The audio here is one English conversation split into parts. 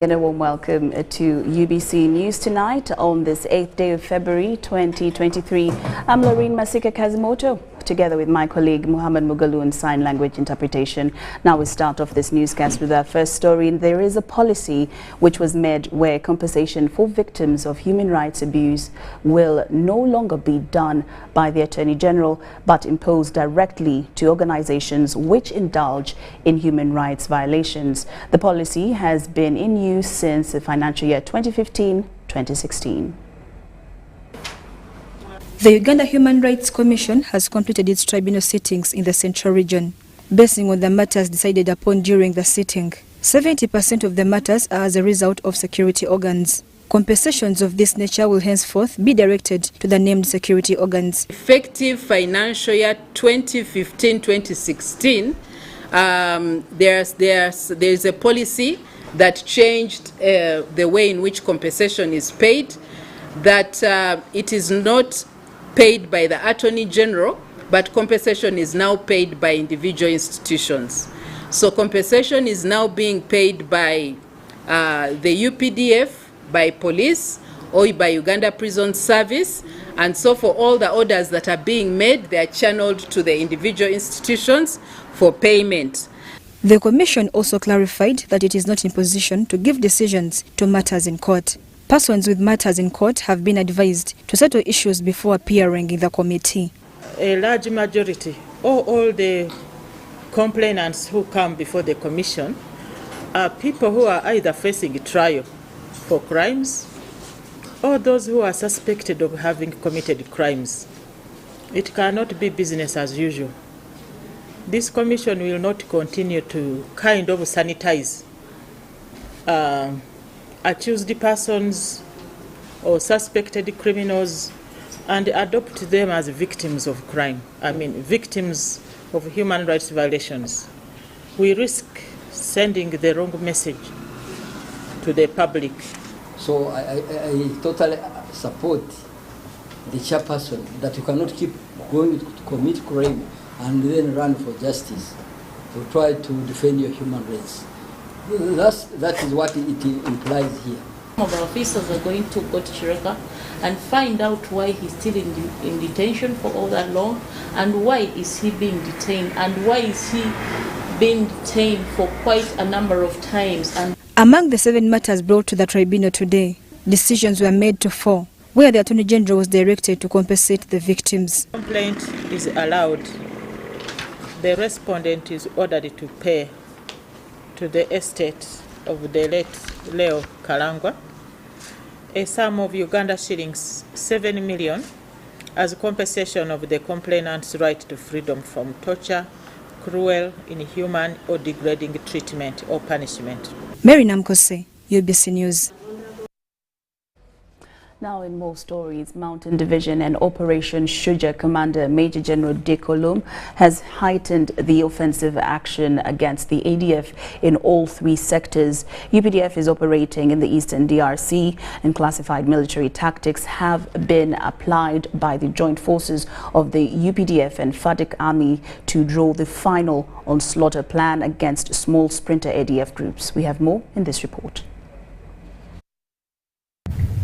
And a warm welcome to UBC News tonight on this 8th day of February 2023. I'm Lauryn Kazimoto, together with my colleague Muhammad Mugalu in sign language interpretation. Now we start off this newscast with our first story. There is a policy which was made where compensation for victims of human rights abuse will no longer be done by the Attorney General, but imposed directly to organizations which indulge in human rights violations. The policy has been in use since the financial year 2015-2016. The Uganda Human Rights Commission has completed its tribunal sittings in the Central Region. Basing on the matters decided upon during the sitting, 70% of the matters are as a result of security organs. Compensations of this nature will henceforth be directed to the named security organs. Effective financial year 2015-2016, there's a policy that changed the way in which compensation is paid, that it is not paid by the Attorney General, but compensation is now paid by individual institutions. So compensation is now being paid by the UPDF, by police, or by Uganda Prison Service. And so for all the orders that are being made, they are channeled to the individual institutions for payment. The Commission also clarified that it is not in position to give decisions to matters in court. Persons with matters in court have been advised to settle issues before appearing in the committee. A large majority, all the complainants who come before the Commission are people who are either facing trial for crimes or those who are suspected of having committed crimes. It cannot be business as usual. This Commission will not continue to kind of sanitize accused persons or suspected criminals and adopt them as victims of crime. Victims of human rights violations. We risk sending the wrong message to the public. So I totally support the chairperson that you cannot keep going to commit crime and then run for justice to try to defend your human rights. That is what it implies here. Some of our officers are going to go to Shujaa and find out why he's still in detention for all that long, and why is he being detained, and why is he being detained for quite a number of times. And among the 7 matters brought to the tribunal today, decisions were made to 4, where the Attorney General was directed to compensate the victims. Complaint is allowed. The respondent is ordered to pay to the estate of the late Leo Kalangwa a sum of Uganda shillings 7 million as compensation of the complainant's right to freedom from torture, cruel, inhuman or degrading treatment or punishment. Mary Namkose, UBC News. Now in more stories, Mountain Division and Operation Shujaa Commander Major General Dick Olum has heightened the offensive action against the ADF in all 3 sectors. UPDF is operating in the eastern DRC, and classified military tactics have been applied by the joint forces of the UPDF and FADC Army to draw the final onslaught plan against small sprinter ADF groups. We have more in this report.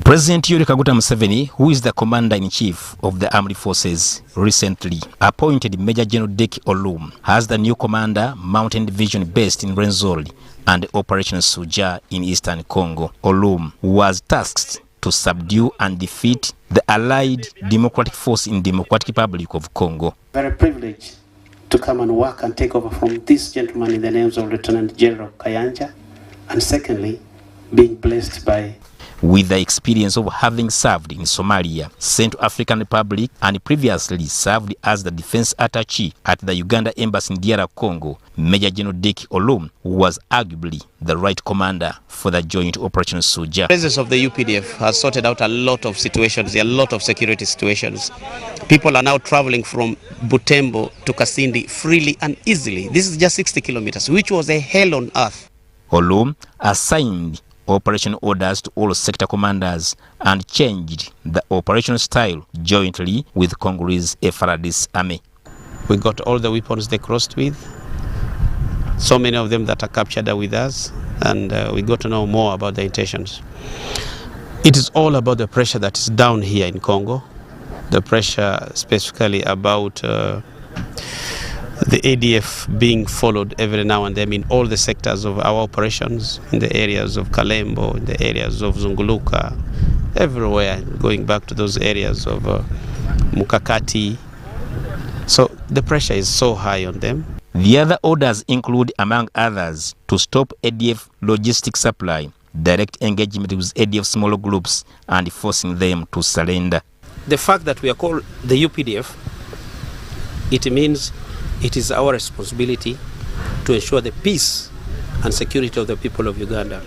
President Yoweri Kaguta Museveni, who is the Commander-in-Chief of the Armed Forces, recently appointed Major General Dick Olum as the new commander, Mountain Division based in Rwenzori and Operation Shujaa in eastern Congo. Olum was tasked to subdue and defeat the allied democratic force in Democratic Republic of Congo. Very privileged to come and work and take over from this gentleman in the names of Lieutenant General Kayanja, and secondly, being blessed by with the experience of having served in Somalia, Central African Republic, and previously served as the defense attaché at the Uganda Embassy in DR Congo, Major General Dick Olum was arguably the right commander for the joint Operation Shujaa. The presence of the UPDF has sorted out a lot of situations, a lot of security situations. People are now traveling from Butembo to Kasindi freely and easily. This is just 60 kilometers, which was a hell on earth. Olum assigned operation orders to all sector commanders and changed the operational style jointly with Congolese FARDC army. We got all the weapons they crossed with. So many of them that are captured are with us. and we got to know more about the intentions. It is all about the pressure that is down here in Congo, the pressure specifically about the ADF being followed every now and then in all the sectors of our operations, in the areas of Kalembo, in the areas of Zunguluka, everywhere, going back to those areas of Mukakati. So the pressure is so high on them. The other orders include, among others, to stop ADF logistics supply, direct engagement with ADF smaller groups, and forcing them to surrender. The fact that we are called the UPDF, it means it is our responsibility to ensure the peace and security of the people of Uganda.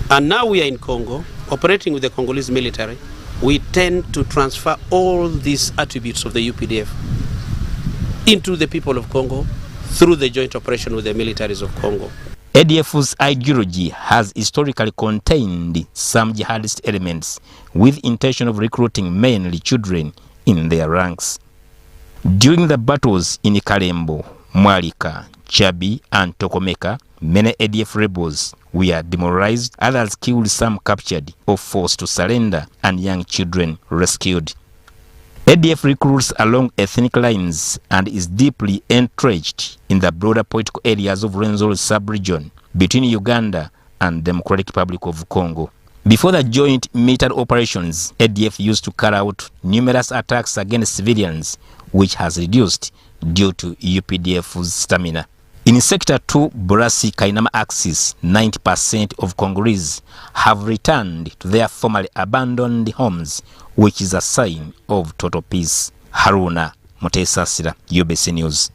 And now we are in Congo, operating with the Congolese military. We tend to transfer all these attributes of the UPDF into the people of Congo through the joint operation with the militaries of Congo. ADF's ideology has historically contained some jihadist elements with intention of recruiting mainly children in their ranks. During the battles in Kalembo, Mwalika, Chabi, and Tokomeka, many ADF rebels were demoralized, others killed, some captured or forced to surrender, and young children rescued. ADF recruits along ethnic lines and is deeply entrenched in the broader political areas of Rwenzori sub-region between Uganda and Democratic Republic of Congo. Before the joint military operations, ADF used to carry out numerous attacks against civilians, which has reduced due to UPDF's stamina. In Sector 2, Burasi-Kainama axis, 90% of Congolese have returned to their formerly abandoned homes, which is a sign of total peace. Haruna Mutesasira, UBC News.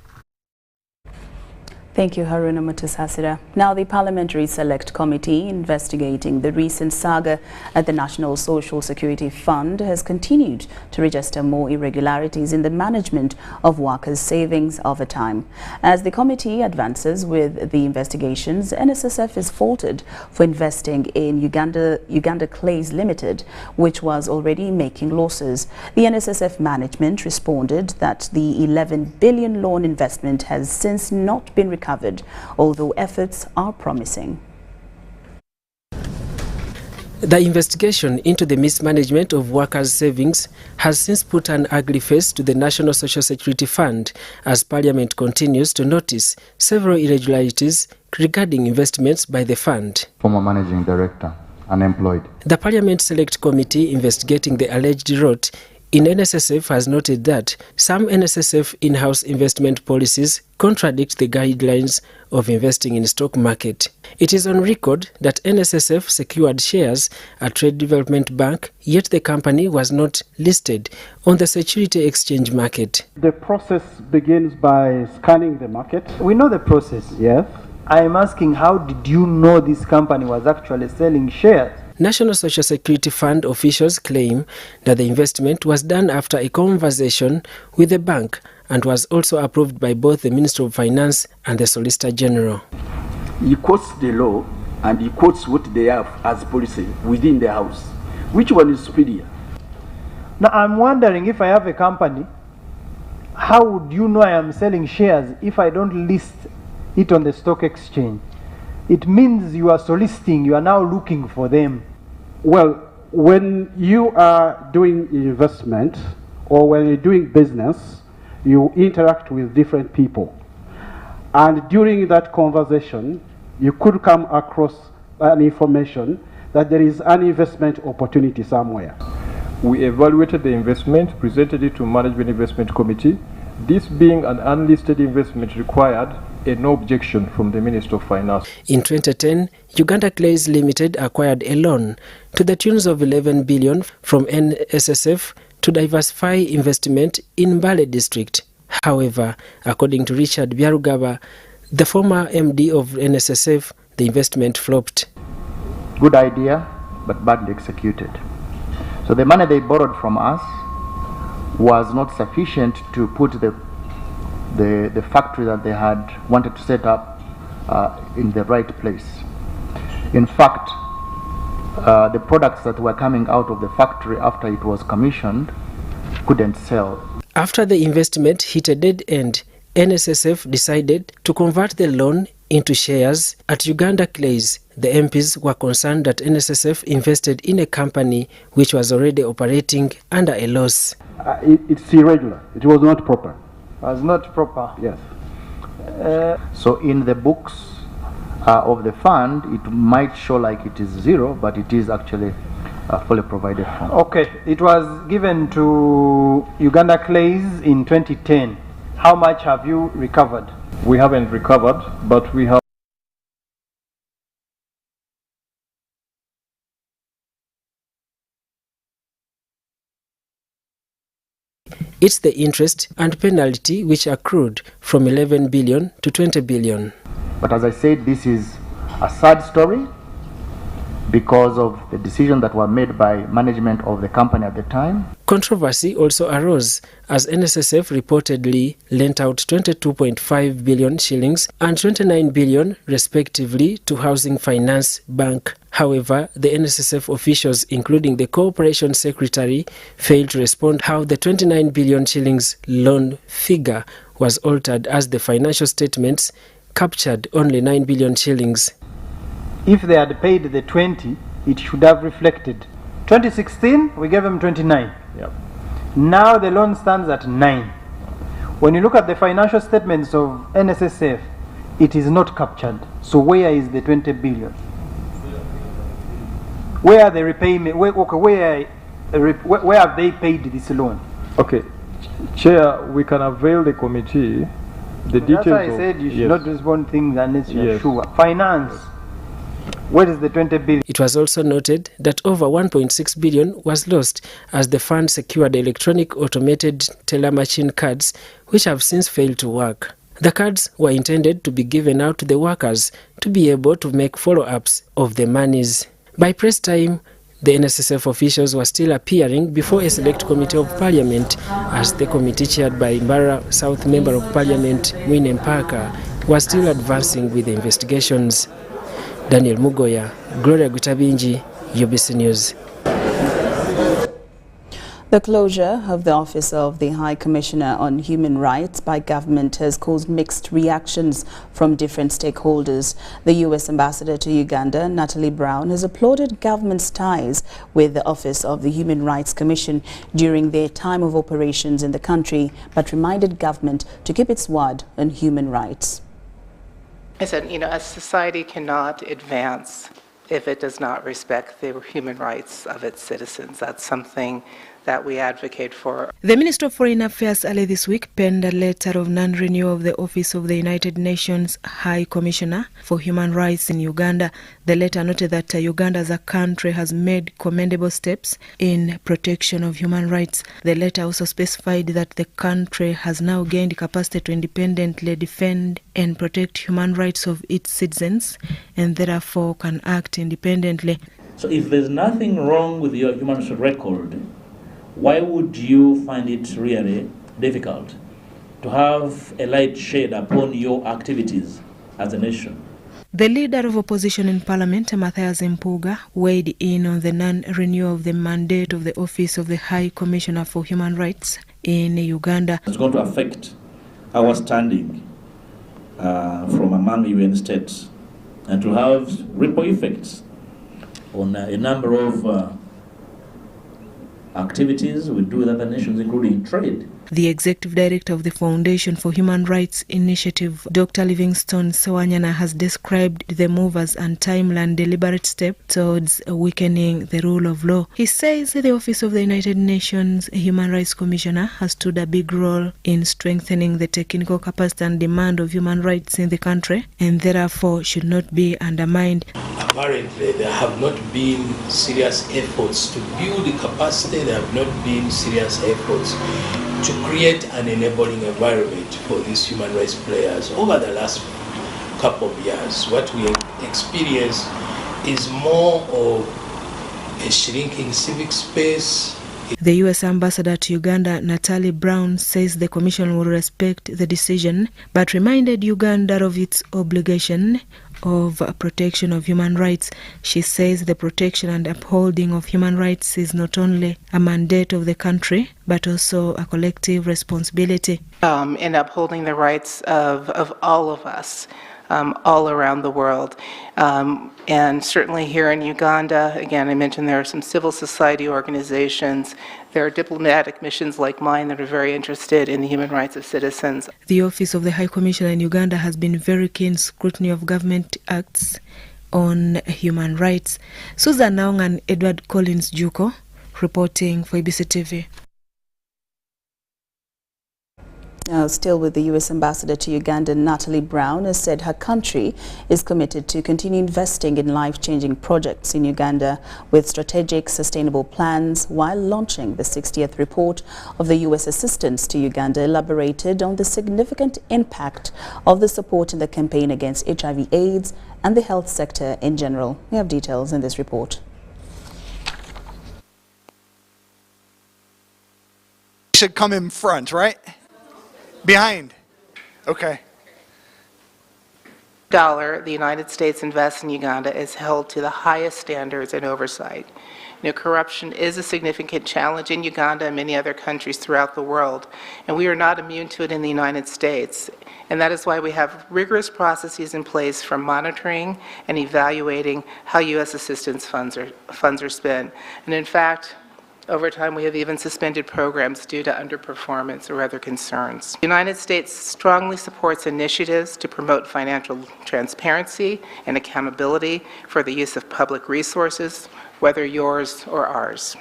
Thank you, Haruna Mutasasira. Now, the Parliamentary Select Committee investigating the recent saga at the National Social Security Fund has continued to register more irregularities in the management of workers' savings over time. As the committee advances with the investigations, NSSF is faulted for investing in Uganda Clays Limited, which was already making losses. The NSSF management responded that the 11 billion loan investment has since not been recovered, although efforts are promising. The investigation into the mismanagement of workers' savings has since put an ugly face to the National Social Security Fund as Parliament continues to notice several irregularities regarding investments by the fund. Former Managing Director, unemployed. The Parliament Select Committee investigating the alleged rot in NSSF has noted that some NSSF in-house investment policies contradict the guidelines of investing in stock market. It is on record that NSSF secured shares at Trade Development Bank, yet the company was not listed on the security exchange market. The process begins by scanning the market. We know the process. Yes. I'm asking, how did you know this company was actually selling shares? National Social Security Fund officials claim that the investment was done after a conversation with the bank and was also approved by both the Minister of Finance and the Solicitor General. He quotes the law and he quotes what they have as policy within the house. Which one is superior? Now I'm wondering, if I have a company, how would you know I am selling shares if I don't list it on the stock exchange? It means you are soliciting, you are now looking for them. Well, when you are doing investment or when you're doing business, you interact with different people. And during that conversation, you could come across an information that there is an investment opportunity somewhere. We evaluated the investment, presented it to Management Investment Committee. This being an unlisted investment required no objection from the Minister of Finance. In 2010, Uganda Clays Limited acquired a loan to the tunes of 11 billion from NSSF to diversify investment in Mbale district. However, according to Richard Byarugaba, the former MD of NSSF, the investment flopped. Good idea, but badly executed. So the money they borrowed from us was not sufficient to put the factory that they had wanted to set up in the right place. In fact, the products that were coming out of the factory after it was commissioned couldn't sell. After the investment hit a dead end, NSSF decided to convert the loan into shares at Uganda Clays, The MPs were concerned that NSSF invested in a company which was already operating under a loss. It's irregular. It was not proper. It was not proper. Yes. So in the books of the fund, it might show like it is zero, but it is actually fully provided for. Okay, it was given to Uganda Clays in 2010. How much have you recovered? We haven't recovered, but we have. It's the interest and penalty which accrued from 11 billion to 20 billion. But as I said, this is a sad story because of the decision that were made by management of the company at the time. Controversy also arose as NSSF reportedly lent out 22.5 billion shillings and 29 billion respectively to Housing Finance Bank. However, the NSSF officials, including the Cooperation Secretary, failed to respond how the 29 billion shillings loan figure was altered, as the financial statements captured only 9 billion shillings. If they had paid the 20, it should have reflected. 2016, we gave them 29. Yep. Now the loan stands at 9. When you look at the financial statements of NSSF, it is not captured. So where is the 20 billion? Where are the repayment? Where have they paid this loan? Okay, Chair, we can avail the committee the details. That's why I said you should not respond things unless you are sure. Finance. Where is the 20 billion? It was also noted that over 1.6 billion was lost as the fund secured electronic automated teller machine cards which have since failed to work. The cards were intended to be given out to the workers to be able to make follow-ups of the monies. By press time, the NSSF officials were still appearing before a select committee of parliament as the committee chaired by Mbara South Member of Parliament Winem Parker was still advancing with the investigations. Daniel Mugoya, Gloria Gutabinji, UBC News. The closure of the Office of the High Commissioner on Human Rights by government has caused mixed reactions from different stakeholders. The U.S. Ambassador to Uganda, Natalie Brown, has applauded government's ties with the Office of the Human Rights Commission during their time of operations in the country, but reminded government to keep its word on human rights. I said, a society cannot advance if it does not respect the human rights of its citizens. That's something that we advocate for. The Minister of Foreign Affairs earlier this week penned a letter of non-renewal of the Office of the United Nations High Commissioner for Human Rights in Uganda. The letter noted that Uganda as a country has made commendable steps in protection of human rights. The letter also specified that the country has now gained capacity to independently defend and protect human rights of its citizens and therefore can act independently. So if there's nothing wrong with your human rights record, why would you find it really difficult to have a light shade upon your activities as a nation? The leader of opposition in Parliament, Matthias Mpuuga, weighed in on the non-renewal of the mandate of the Office of the High Commissioner for Human Rights in Uganda. It's going to affect our standing from among UN states and to have ripple effects on a number of activities we do with other nations, including trade. The Executive Director of the Foundation for Human Rights Initiative, Dr. Livingstone Sewanyana, has described the move as untimely and deliberate step towards weakening the rule of law. He says the Office of the United Nations Human Rights Commissioner has stood a big role in strengthening the technical capacity and demand of human rights in the country and therefore should not be undermined. Apparently, there have not been serious efforts to build the capacity. There have not been serious efforts to create an enabling environment for these human rights players. Over the last couple of years, what we experience is more of a shrinking civic space. The U.S. Ambassador to Uganda, Natalie Brown, says the Commission will respect the decision, but reminded Uganda of its obligation of protection of human rights. She says the protection and upholding of human rights is not only a mandate of the country, but also a collective responsibility. In upholding the rights of all of us, all around the world. And certainly here in Uganda, again, I mentioned there are some civil society organizations. There are diplomatic missions like mine that are very interested in the human rights of citizens. The Office of the High Commissioner in Uganda has been very keen scrutiny of government acts on human rights. Susan Naung and Edward Collins Juko reporting for ABC TV. Still with the U.S. Ambassador to Uganda, Natalie Brown, has said her country is committed to continue investing in life-changing projects in Uganda with strategic, sustainable plans, while launching the 60th report of the U.S. assistance to Uganda, elaborated on the significant impact of the support in the campaign against HIV/AIDS and the health sector in general. We have details in this report. Should come in front, right? Behind. Okay. $1 the United States invests in Uganda is held to the highest standards and oversight. Corruption is a significant challenge in Uganda and many other countries throughout the world, and we are not immune to it in the United States. And that is why we have rigorous processes in place for monitoring and evaluating how U.S. assistance funds are spent. And in fact, over time, we have even suspended programs due to underperformance or other concerns. The United States strongly supports initiatives to promote financial transparency and accountability for the use of public resources, whether yours or ours.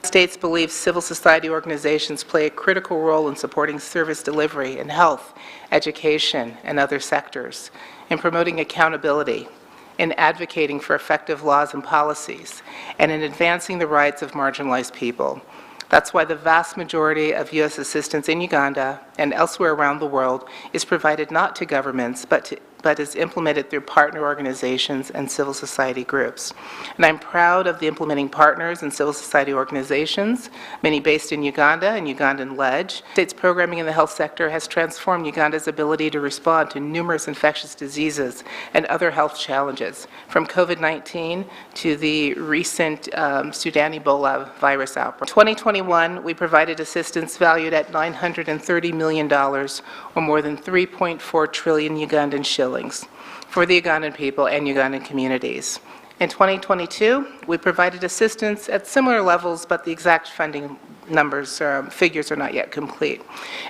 The States believes civil society organizations play a critical role in supporting service delivery in health, education, and other sectors, in promoting accountability, in advocating for effective laws and policies, and in advancing the rights of marginalized people. That's why the vast majority of U.S. assistance in Uganda and elsewhere around the world is provided not to governments, but is implemented through partner organizations and civil society groups. And I'm proud of the implementing partners and civil society organizations, many based in Uganda and Ugandan-led. States programming in the health sector has transformed Uganda's ability to respond to numerous infectious diseases and other health challenges, from COVID-19 to the recent Sudan Ebola virus outbreak. In 2021, we provided assistance valued at $930 million, or more than 3.4 trillion Ugandan shillings, for the Ugandan people and Ugandan communities. In 2022, we provided assistance at similar levels, but the exact funding figures are not yet complete.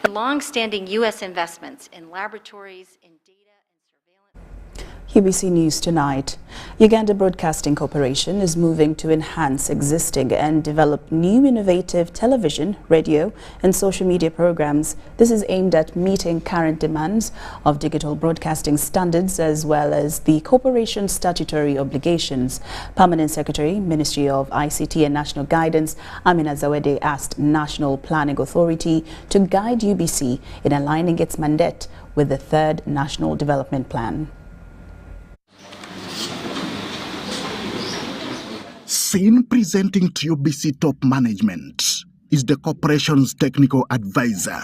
Long-standing U.S. investments in laboratories, in data and surveillance. UBC News Tonight. Uganda Broadcasting Corporation is moving to enhance existing and develop new innovative television, radio and social media programs. This is aimed at meeting current demands of digital broadcasting standards as well as the corporation's statutory obligations. Permanent Secretary, Ministry of ICT and National Guidance, Amina Zawede, asked National Planning Authority to guide UBC in aligning its mandate with the third National Development Plan. Seen presenting to UBC top management is the corporation's technical advisor,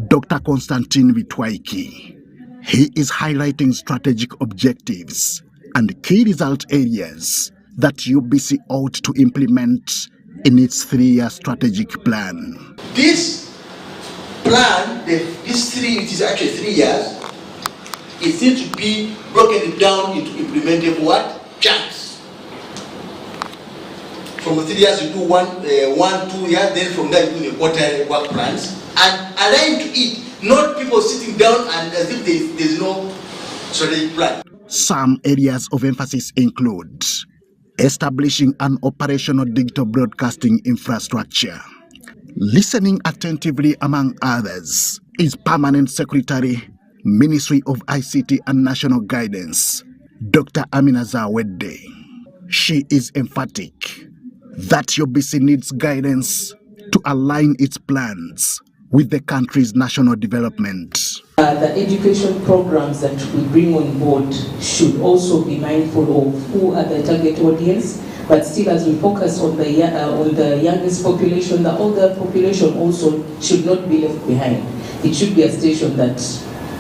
Dr. Constantine Vitwaiki. He is highlighting strategic objectives and key result areas that UBC ought to implement in its 3-year strategic plan. This plan, this it is actually 3 years, it needs to be broken down into implementable what? Chunks. From 3 years you do 1, 2 years, then from there you do the quarterly work plans and align to it, not people sitting down and as if there's no strategic plan. Some areas of emphasis include establishing an operational digital broadcasting infrastructure. Listening attentively, among others, is Permanent Secretary, Ministry of ICT and National Guidance, Dr. Amina Zawede. She is emphatic that UBC needs guidance to align its plans with the country's national development. The education programs that we bring on board should also be mindful of who are the target audience, but still as we focus on the youngest population, the older population also should not be left behind. It should be a station that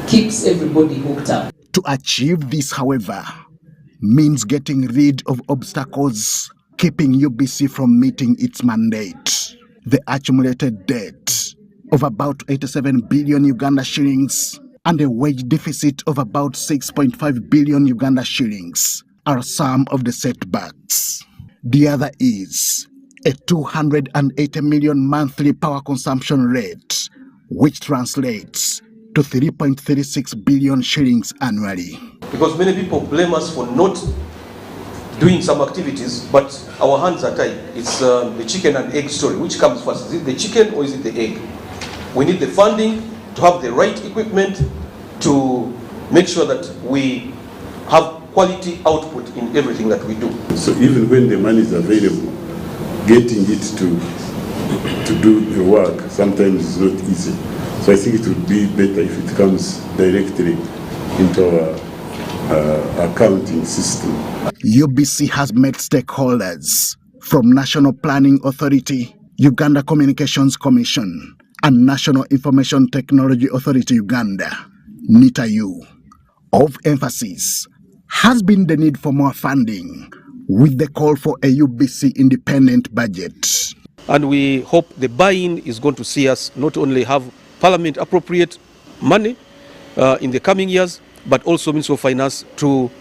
keeps everybody hooked up. To achieve this, however, means getting rid of obstacles keeping UBC from meeting its mandate. The accumulated debt of about 87 billion Uganda shillings and a wage deficit of about 6.5 billion Uganda shillings are some of the setbacks. The other is a 280 million monthly power consumption rate, which translates to 3.36 billion shillings annually. Because many people blame us for not doing some activities, but our hands are tied. It's the chicken and egg story. Which comes first? Is it the chicken or is it the egg? We need the funding to have the right equipment to make sure that we have quality output in everything that we do. So even when the money is available, getting it to do the work sometimes is not easy. So I think it would be better if it comes directly into our accounting system. UBC has met stakeholders from National Planning Authority, Uganda Communications Commission, and National Information Technology Authority Uganda, NITAU. Of emphasis has been the need for more funding, with the call for a UBC independent budget. And we hope the buy-in is going to see us not only have Parliament appropriate money in the coming years, but also Ministry of Finance to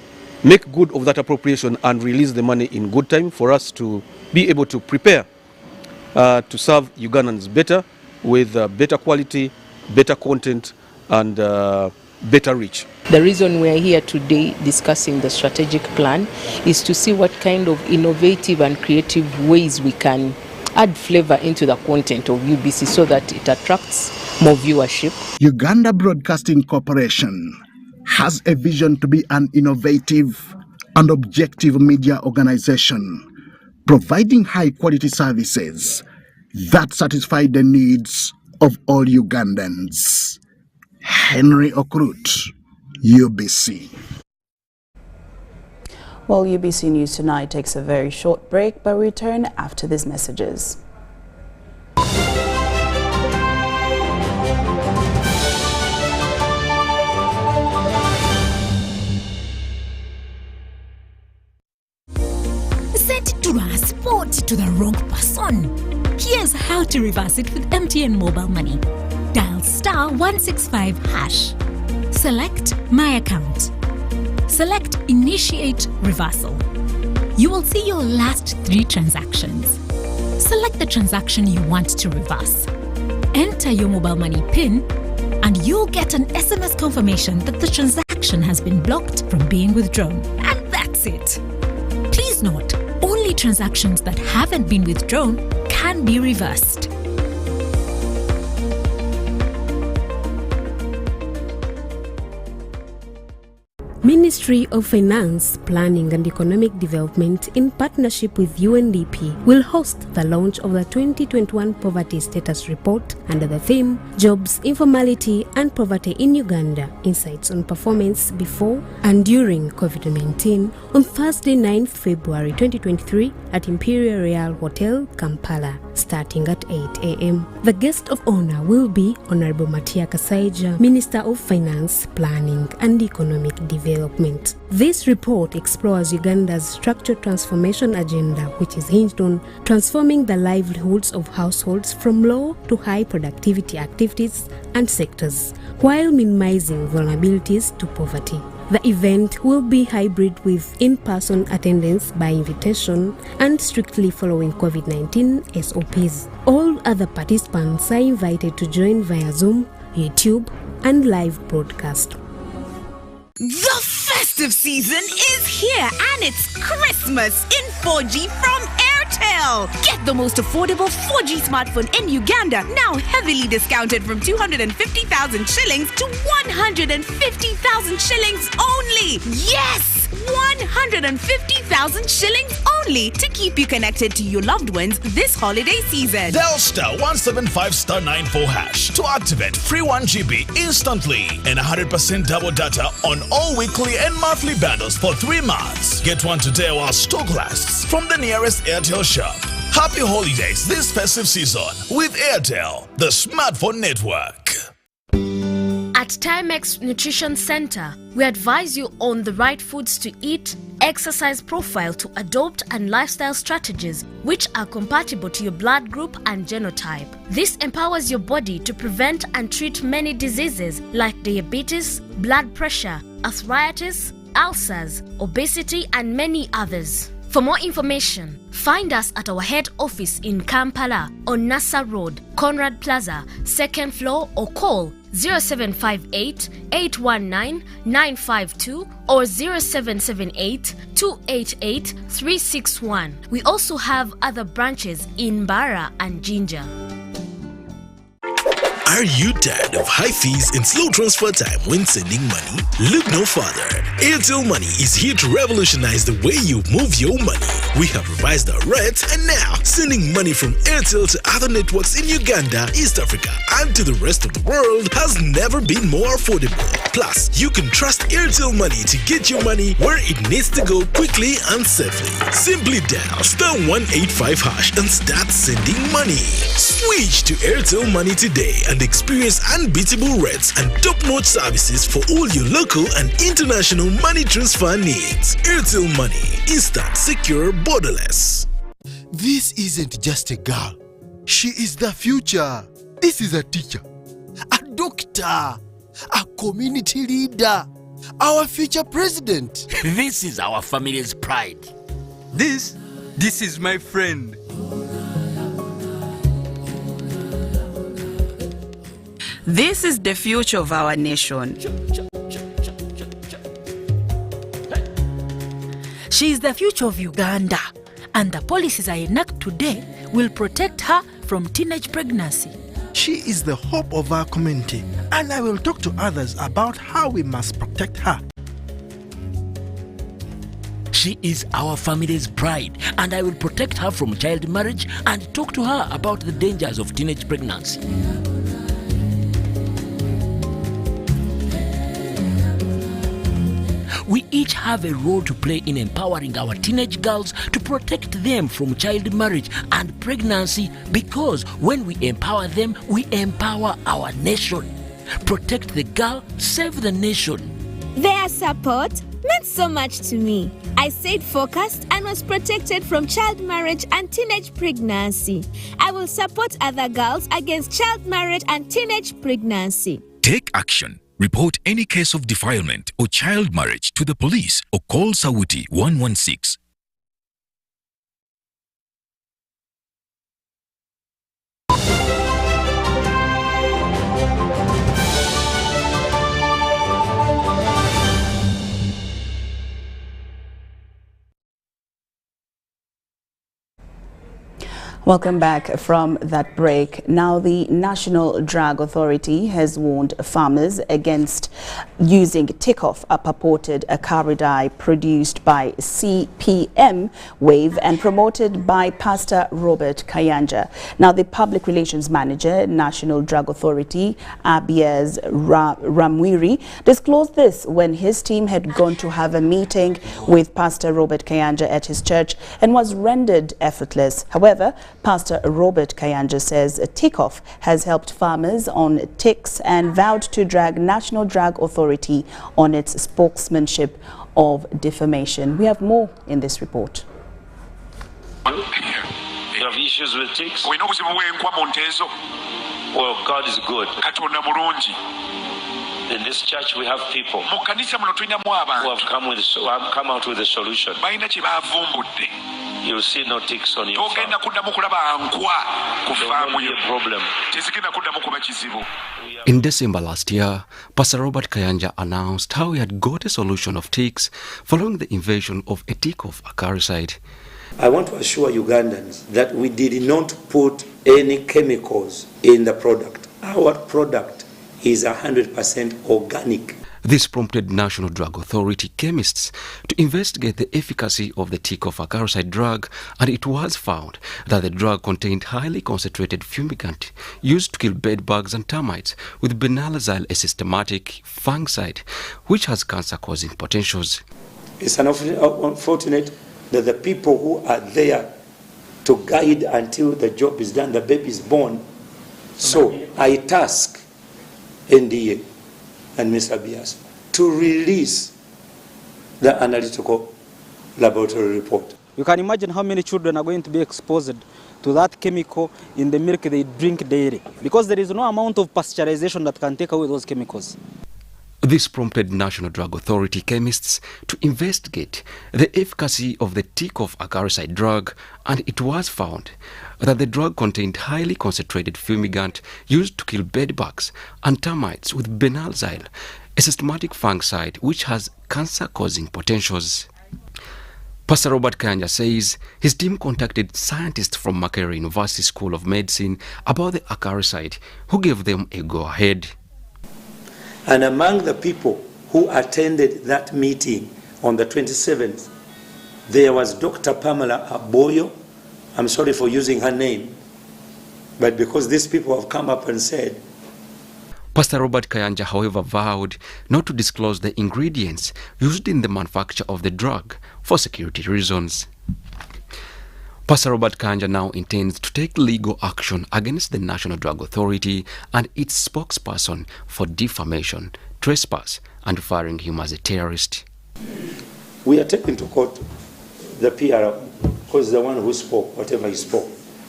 make good of that appropriation and release the money in good time for us to be able to prepare to serve Ugandans better with better quality, better content, and better reach. The reason we are here today discussing the strategic plan is to see what kind of innovative and creative ways we can add flavor into the content of UBC so that it attracts more viewership. Uganda Broadcasting Corporation has a vision to be an innovative and objective media organization, providing high-quality services that satisfy the needs of all Ugandans. Henry Okrut, UBC. Well, UBC News Tonight takes a very short break, but we return after these messages. Set to transport to the wrong person. Here's how to reverse it with MTN Mobile Money. Dial *165#. Select My Account. Select Initiate Reversal. You will see your last 3 transactions. Select the transaction you want to reverse. Enter your mobile money PIN and you'll get an SMS confirmation that the transaction has been blocked from being withdrawn. And that's it. Please note, only transactions that haven't been withdrawn can be reversed. Ministry of Finance, Planning and Economic Development, in partnership with UNDP, will host the launch of the 2021 Poverty Status Report under the theme Jobs, Informality and Poverty in Uganda, Insights on Performance Before and During COVID-19 on Thursday 9th February 2023 at Imperial Real Hotel, Kampala, starting at 8 a.m. The guest of honor will be Honorable Matia Kasaija, Minister of Finance, Planning and Economic Development. This report explores Uganda's structural transformation agenda, which is hinged on transforming the livelihoods of households from low to high productivity activities and sectors, while minimizing vulnerabilities to poverty. The event will be hybrid with in-person attendance by invitation and strictly following COVID-19 SOPs. All other participants are invited to join via Zoom, YouTube, and live broadcast. The festive season is here and it's Christmas in 4G from Airtel. Get the most affordable 4G smartphone in Uganda, now heavily discounted from 250,000 shillings to 150,000 shillings only. Yes! 150,000 shillings only to keep you connected to your loved ones this holiday season. Dial *175*94# to activate free 1 GB instantly and 100% double data on all weekly and monthly bundles for 3 months. Get one today while stock lasts from the nearest Airtel shop. Happy holidays this festive season with Airtel, the smartphone network. At Timex Nutrition Center, we advise you on the right foods to eat, exercise profile to adopt, and lifestyle strategies which are compatible to your blood group and genotype. This empowers your body to prevent and treat many diseases like diabetes, blood pressure, arthritis, ulcers, obesity, and many others. For more information, find us at our head office in Kampala on Nassa Road, Conrad Plaza, 2nd floor, or call 0758 819 952 or 0778 288 361. We also have other branches in Bara and Jinja. Are you tired of high fees and slow transfer time when sending money? Look no further. Airtel Money is here to revolutionize the way you move your money. We have revised our rates, and now sending money from Airtel to other networks in Uganda, East Africa, and to the rest of the world has never been more affordable. Plus, you can trust Airtel Money to get your money where it needs to go quickly and safely. Simply dial *185# and start sending money. Switch to Airtel Money today and experience unbeatable rates and top-notch services for all your local and international money transfer needs. Airtel Money. Instant, secure, borderless. This isn't just a girl. She is the future. This is a teacher, a doctor, a community leader, our future president. This is our family's pride. This is my friend. This is the future of our nation. She is the future of Uganda, and the policies I enact today will protect her from teenage pregnancy. She is the hope of our community, and I will talk to others about how we must protect her. She is our family's pride, and I will protect her from child marriage and talk to her about the dangers of teenage pregnancy. We each have a role to play in empowering our teenage girls to protect them from child marriage and pregnancy, because when we empower them, we empower our nation. Protect the girl, save the nation. Their support meant so much to me. I stayed focused and was protected from child marriage and teenage pregnancy. I will support other girls against child marriage and teenage pregnancy. Take action. Report any case of defilement or child marriage to the police or call Sawuti 116. Welcome back from that break. Now, the National Drug Authority has warned farmers against using Tikoff, a purported acaridi produced by CPM Wave and promoted by Pastor Robert Kayanja. Now, the Public Relations Manager, National Drug Authority, Abiaz Ramwiri, disclosed this when his team had gone to have a meeting with Pastor Robert Kayanja at his church and was rendered effortless. However, Pastor Robert Kayanja says Tikoff has helped farmers on ticks and vowed to drag National Drug Authority on its spokesmanship of defamation. We have more in this report. You have issues with ticks? Well, God is good. In this church we have people who have come out with a solution. You'll see no ticks on your farm. There will not be a problem. In December last year, Pastor Robert Kayanja announced how he had got a solution of ticks following the invasion of a tick of acaricide. I want to assure Ugandans that we did not put any chemicals in the product. Our product is 100% organic. This prompted National Drug Authority chemists to investigate the efficacy of the Tikoff acaricide drug, and it was found that the drug contained highly concentrated fumigant used to kill bedbugs and termites, with benalazile, a systematic fungicide which has cancer-causing potentials. It's unfortunate that the people who are there to guide until the job is done, the baby is born. So I task NDA and Mr. Bias to release the analytical laboratory report. You can imagine how many children are going to be exposed to that chemical in the milk they drink daily, because there is no amount of pasteurization that can take away those chemicals. This prompted National Drug Authority chemists to investigate the efficacy of the tick-off acaricide drug, and it was found that the drug contained highly concentrated fumigant used to kill bedbugs and termites with benalzyl, a systematic fungicide which has cancer-causing potentials. Pastor Robert Kayanja says his team contacted scientists from Makerere University School of Medicine about the acaricide, who gave them a go-ahead. And among the people who attended that meeting on the 27th, there was Dr. Pamela Aboyo. I'm sorry for using her name, but because these people have come up and said. Pastor Robert Kayanja, however, vowed not to disclose the ingredients used in the manufacture of the drug for security reasons. Pastor Robert Kayanja now intends to take legal action against the National Drug Authority and its spokesperson for defamation, trespass, and firing him as a terrorist. We are taking to court the PR, because the one who spoke, whatever he spoke,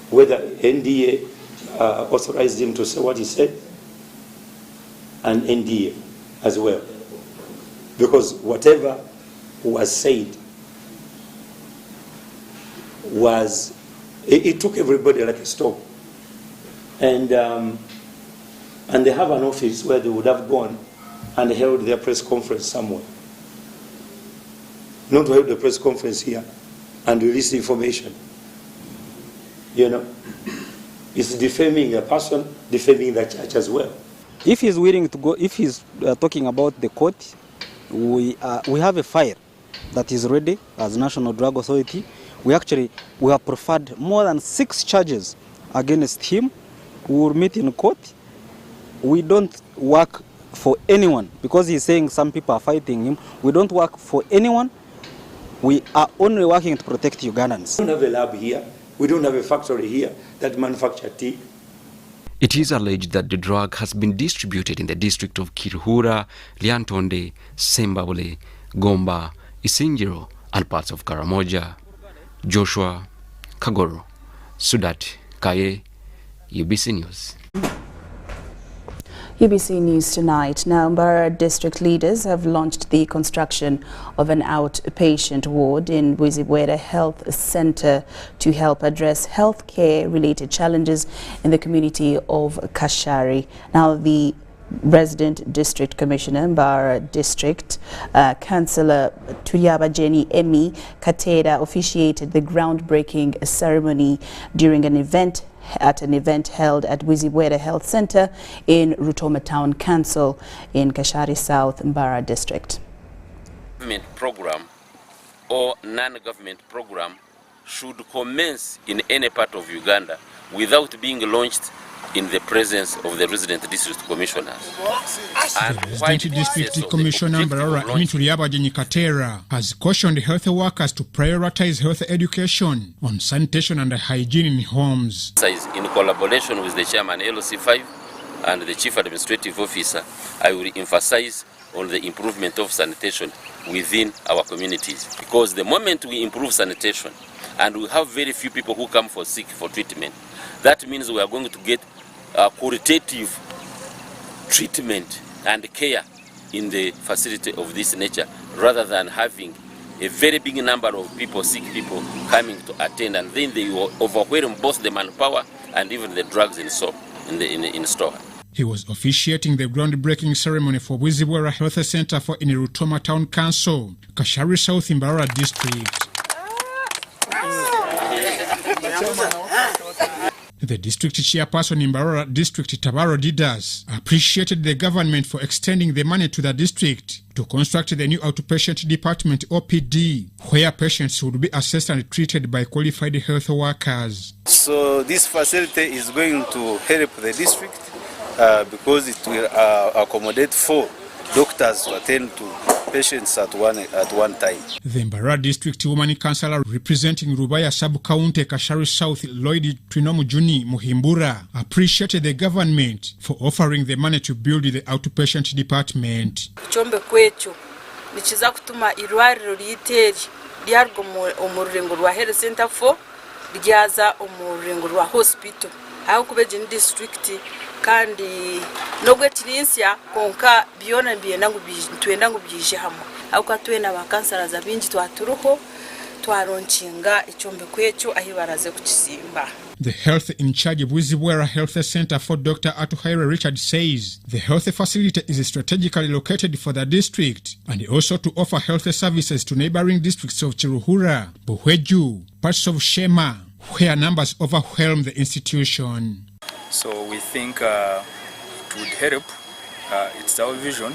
whether NDA authorized him to say what he said, and NDA as well. Because whatever was said was, it took everybody like a storm. And they have an office where they would have gone and held their press conference somewhere. Not to hold the press conference here and release information. You know, it's defaming a person, defaming the church as well. If he's willing to go, if he's talking about the court, we have a file that is ready as National Drug Authority. We have preferred more than 6 charges against him. We will meet in court. We don't work for anyone, because he's saying some people are fighting him. We don't work for anyone. We are only working to protect Ugandans. We don't have a lab here. We don't have a factory here that manufactures tea. It is alleged that the drug has been distributed in the district of Kiruhura, Liantonde, Sembabule, Gomba, Isingiro, and parts of Karamoja. Joshua Kagoro, Sudat Kaye, UBC News. UBC News tonight. Now, Mbara district leaders have launched the construction of an outpatient ward in Bwizibwera Health Center to help address healthcare related challenges in the community of Kashari. Now, the Resident District Commissioner, Mbara District, Councillor Tuyaba Jenny Emi Katera officiated the groundbreaking ceremony during an event held at Bwizibwera Health Center in Rutoma Town Council in Kashari South, Mbara District. Government program or non-government program should commence in any part of Uganda without being launched in the presence of the Resident District Commissioners. The Resident District Commissioner Mbara Tuyaba Jenny Katera has cautioned health workers to prioritize health education on sanitation and hygiene in homes. In collaboration with the Chairman LC5 and the Chief Administrative Officer, I will emphasize on the improvement of sanitation within our communities. Because the moment we improve sanitation and we have very few people who come for sick for treatment, that means we are going to get qualitative treatment and care in the facility of this nature, rather than having a very big number of people, sick people, coming to attend, and then they will overwhelm both the manpower and even the drugs in store. He was officiating the groundbreaking ceremony for Bwizibwera Health Center for in Rutoma Town Council, Kashari South, Mbara District. The district chairperson in Mbara District, Tabaro Didas, appreciated the government for extending the money to the district to construct the new outpatient department OPD, where patients would be assessed and treated by qualified health workers. So this facility is going to help the district because it will accommodate 4 doctors to attend to patients at one time. The Mbarara District Woman Councillor representing Rubaya Sub-County Kashari South, Lloyd Trinomujuni Muhimbura, appreciated the government for offering the money to build the outpatient department. Chombe kwecho nikiza kutuma irwariro ryiteri ryarwo omurengo rwa health center for ryaza omurengo rwa hospital aho kubeje ni district kandi nogwe tirinsya konka biona byenda twenda byije hamwe aho katwena bakansara za bingi twaturuho twaronchinga ichombe kwecho ahibaraze kukisimba. The health in charge of Wizibwera Health Center for Dr. Atuhaire Richard says the health facility is strategically located for the district and also to offer health services to neighboring districts of Chiruhura, Buhweju, parts of Shema, where numbers overwhelm the institution. So we think it would help. It's our vision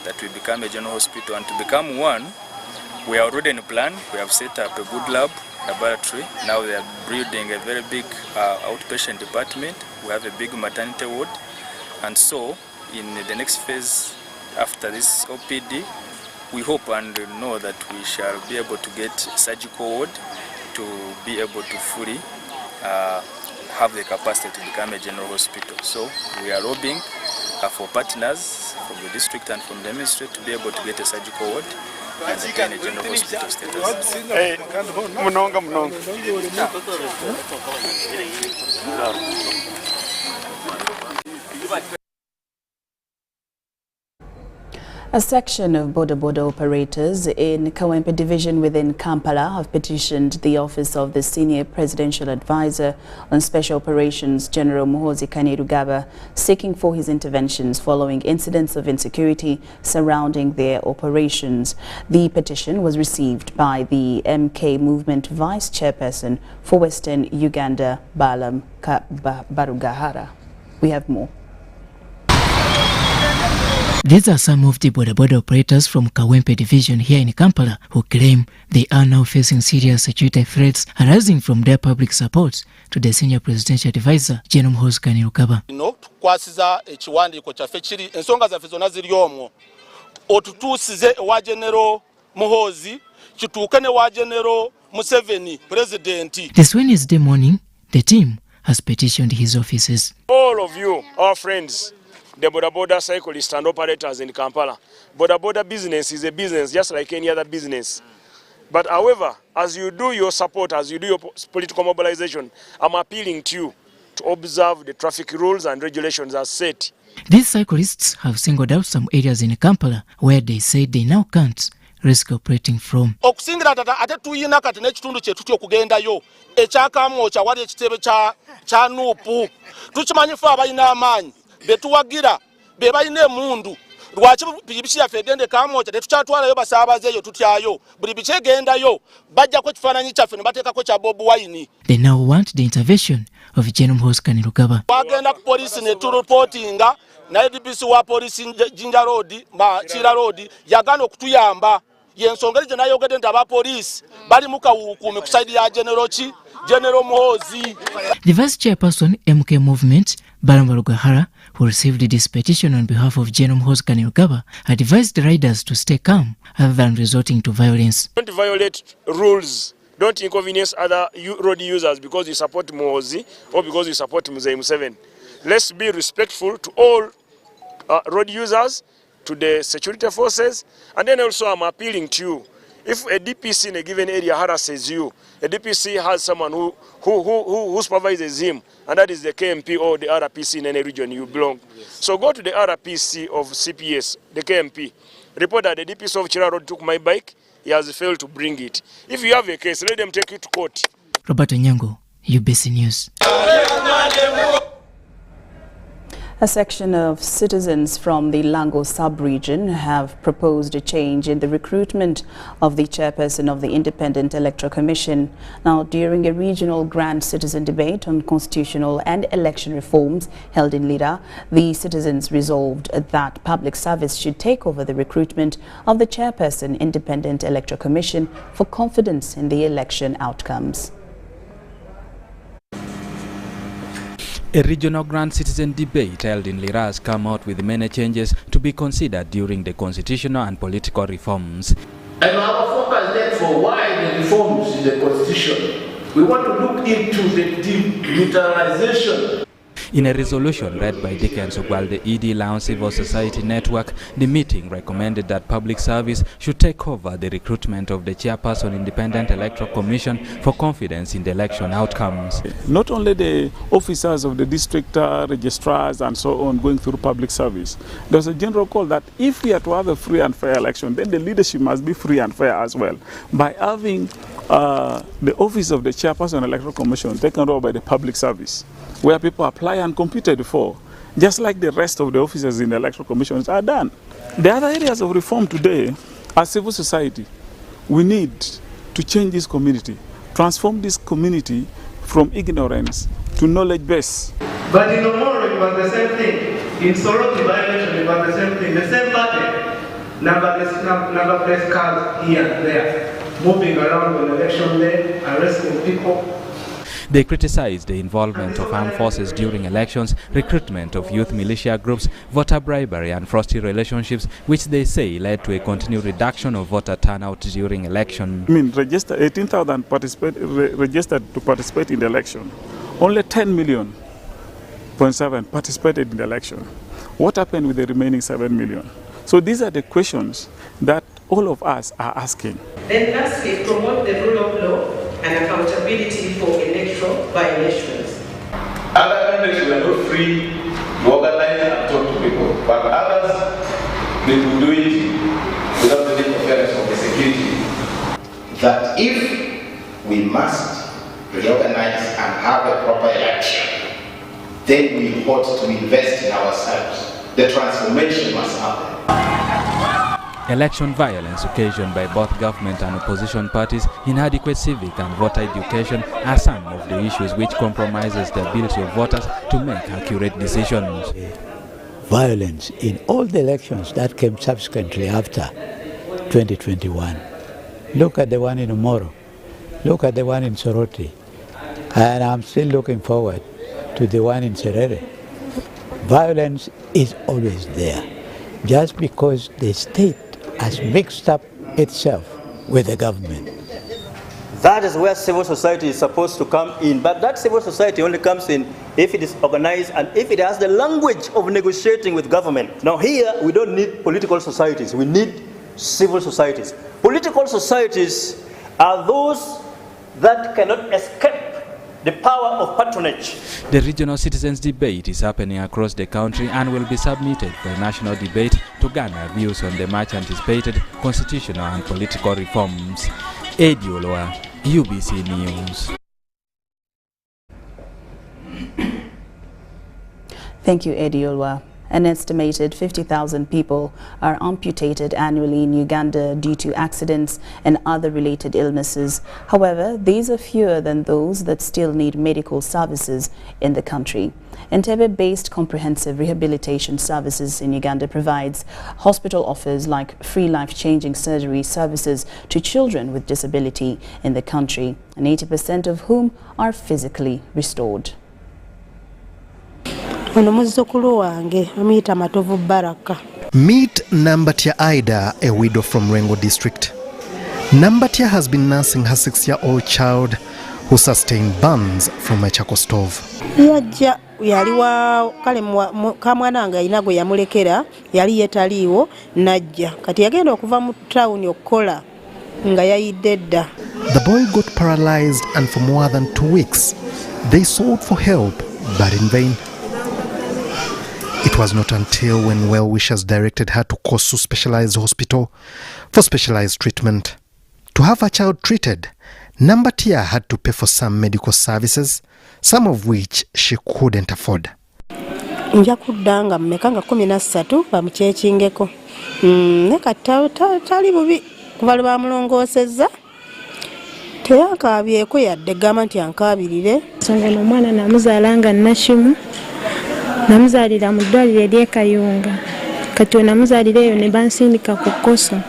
that we become a general hospital, and to become one, we are already in a plan. We have set up a good lab, laboratory. Now we are building a very big outpatient department. We have a big maternity ward. And so in the next phase after this OPD, we hope and know that we shall be able to get surgical ward to be able to fully have the capacity to become a general hospital. So we are lobbying for partners from the district and from the ministry to be able to get a surgical ward and again a general hospital status. Hey, A section of Boda operators in Kawempe division within Kampala have petitioned the office of the Senior Presidential Advisor on Special Operations, General Muhoozi Kainerugaba, seeking for his interventions following incidents of insecurity surrounding their operations. The petition was received by the MK Movement Vice Chairperson for Western Uganda, Balaam Barugahara. We have more. These are some of the Boda operators from Kawempe division here in Kampala who claim they are now facing serious security threats arising from their public support to the Senior Presidential Advisor, General Muhoozi Kainerugaba. Tukwasiza ekiwandiiko kyaffe kiri ensonga zaffe zonna ziri omwo otutuusize ewa General Muhoozi kituuke ne wa General Museveni President. This Wednesday morning, the team has petitioned his offices. All of you, our friends, the Boda cyclists and operators in Kampala. Boda business is a business just like any other business. But however, as you do your support, as you do your political mobilization, I'm appealing to you to observe the traffic rules and regulations as set. These cyclists have singled out some areas in Kampala where they say they now can't risk operating from. Okusingira ate tuyina kati n'ekitundu kyetu ky'okugendayo ekyakamwoca wali ekitebe kya nuupu tukimanyi ffe abalina amaanyi betuwagira be balina emundu lwaki pikipiki yaffe egende kamwoca tetukyatwalayo basaabaze eyo tutyayo buli biki egendayo bajjako ekifaananyi kyaffe ne bateekako kya Bobi Wine. They now want the intervention of General Muhoozi Kainerugaba. Wagenda ku polisi ne tureportinga na DPC wa polisi Jinja Road Chira Road yagana okutuyamba yensongeri gye nayogedde nti abapoliisi bali mu kawukuume ku saidi ya General Muhoozi. The Vice Chairperson, MK Movement, Balaam Barugahara, who received this petition on behalf of General Muhoozi Kainerugaba, advised riders to stay calm other than resorting to violence. Don't violate rules. Don't inconvenience other road users because you support Muhoozi or because you support Mzee Museveni. Let's be respectful to all road users, to the security forces, and then also I'm appealing to you. If a DPC in a given area harasses you, a DPC has someone who supervises him, and that is the KMP or the RPC in any region you belong. Yes. So go to the RPC of CPS, the KMP, report that the DPC of Chira Road took my bike, he has failed to bring it. If you have a case, let them take you to court. Robert Onyango, UBC News. A section of citizens from the Lango sub-region have proposed a change in the recruitment of the chairperson of the Independent Electoral Commission. Now, during a regional grand citizen debate on constitutional and election reforms held in Lira, the citizens resolved that public service should take over the recruitment of the chairperson Independent Electoral Commission for confidence in the election outcomes. A regional grand citizen debate held in Lira has come out with many changes to be considered during the constitutional and political reforms. And our focus then for why the reforms in the constitution. We want to look into the demilitarization. In a resolution read by Dickens Ogwal, the ED Lion Civil Society Network, the meeting recommended that public service should take over the recruitment of the chairperson Independent Electoral Commission for confidence in the election outcomes. Not only the officers of the district registrars and so on going through public service, there's a general call that if we are to have a free and fair election, then the leadership must be free and fair as well. By having the office of the chairperson Electoral Commission taken over by the public service, where people apply and competed for, just like the rest of the officers in the electoral commissions are done. The other areas of reform today, as civil society, we need to change this community, transform this community from ignorance to knowledge base. But in Omoro, it was the same thing. In Soroti by-election, it was the same thing. The same pattern. Number-less cars here and there, moving around on election day, arresting people. They criticized the involvement of armed forces during elections, recruitment of youth militia groups, voter bribery and frosty relationships, which they say led to a continued reduction of voter turnout during election. 18,000 registered to participate in the election. Only 10 million participated in the election. What happened with the remaining 7 million? So these are the questions that all of us are asking. Then lastly, promote the rule of law and accountability for electoral violations. Other countries were not free to organize and talk to people, but others, they will do it without any interference of the security. That if we must reorganize and have a proper election, then we ought to invest in ourselves. The transformation must happen. Election violence occasioned by both government and opposition parties, inadequate civic and voter education are some of the issues which compromises the ability of voters to make accurate decisions. Violence in all the elections that came subsequently after 2021. Look at the one in Omoro, look at the one in Soroti, and I'm still looking forward to the one in Serere. Violence is always there, just because the state has mixed up itself with the government. That is where civil society is supposed to come in, but that civil society only comes in if it is organized and if it has the language of negotiating with government. Now here, we don't need political societies, we need civil societies. Political societies are those that cannot escape the power of patronage. The regional citizens debate is happening across the country and will be submitted for a national debate to garner views on the much anticipated constitutional and political reforms. Eddie Olwa, UBC News. Thank you, Eddie Olwa. An estimated 50,000 people are amputated annually in Uganda due to accidents and other related illnesses. However, these are fewer than those that still need medical services in the country. Entebbe-based comprehensive rehabilitation services in Uganda provides hospital offers like free life-changing surgery services to children with disability in the country, and 80% of whom are physically restored. Meet Nambatia Ida, a widow from Rengo district. Nambatia has been nursing her 6-year-old child who sustained burns from a charcoal stove. Yaliwa kale kamwana nga ina gwe yamulekera yali yetaliiwo najja kati yagenda okuva mu town okukola nga yayidde dda. The boy got paralyzed and for more than 2 weeks they sought for help but in vain. It was not until when well-wishers directed her to Kosu Specialized Hospital for specialized treatment. To have her child treated, Nambatia had to pay for some medical services, some of which she couldn't afford. Nja kuddanga mmekanga 13 bamukyekingeko. Neka tali bubi kubali bamulongoosezza. Teyakabyeko yadde gamba nti ankabirire. Songono omwana namuzaala nga nashimu. Namuzalira mu ddwaliro ery'e Kayunga. Kati we namuzalira eyo ne bansindika ku Koso.